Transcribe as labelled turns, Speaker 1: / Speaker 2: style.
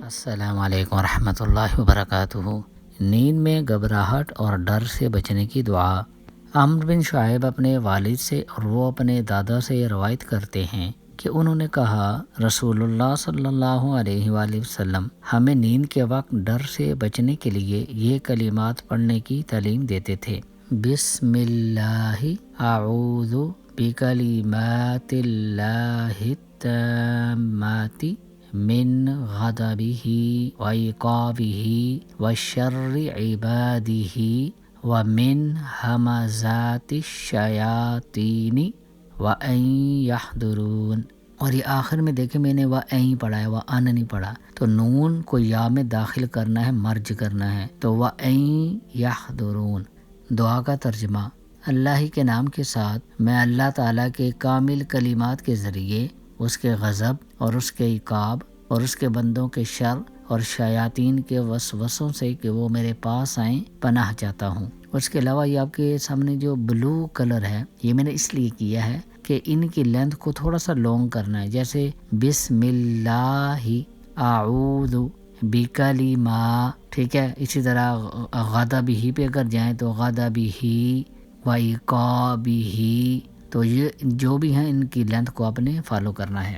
Speaker 1: السلام علیکم ورحمۃ اللہ وبرکاتہ۔ نیند میں گھبراہٹ اور ڈر سے بچنے کی دعا۔ عمرو بن شعیب اپنے والد سے اور وہ اپنے دادا سے روایت کرتے ہیں کہ انہوں نے کہا، رسول اللہ صلی اللہ علیہ وآلہ وسلم ہمیں نیند کے وقت ڈر سے بچنے کے لیے یہ کلمات پڑھنے کی تعلیم دیتے تھے: بسم اللہ اعوذ بکلمات اللہ التامات من غضبہ وعقابہ وشر عبادہ ومن ہمزات الشیاطین وان یحضرون۔ اور یہ آخر میں دیکھیں میں نے وَأَن پڑھا ہے، وَأَن نہیں پڑھا، تو نون کو یا میں داخل کرنا ہے، مرج کرنا ہے، تو وَأَن یحضرون۔ دعا کا ترجمہ: اللہ ہی کے نام کے ساتھ میں اللہ تعالیٰ کے کامل کلمات کے ذریعے اس کے غضب اور اس کے عقاب اور اس کے بندوں کے شر اور شیاطین کے وسوسوں سے کہ وہ میرے پاس آئیں پناہ چاہتا ہوں۔ اس کے علاوہ یہ آپ کے سامنے جو بلو کلر ہے، یہ میں نے اس لیے کیا ہے کہ ان کی لینتھ کو تھوڑا سا لانگ کرنا ہے، جیسے بسم اللہ اعوذ بکلمات، ٹھیک ہے۔ اسی طرح غضبہ پہ اگر جائیں تو غضبہ وعقابہ، تو یہ جو بھی ہیں ان کی لینتھ کو آپ نے فالو کرنا ہے۔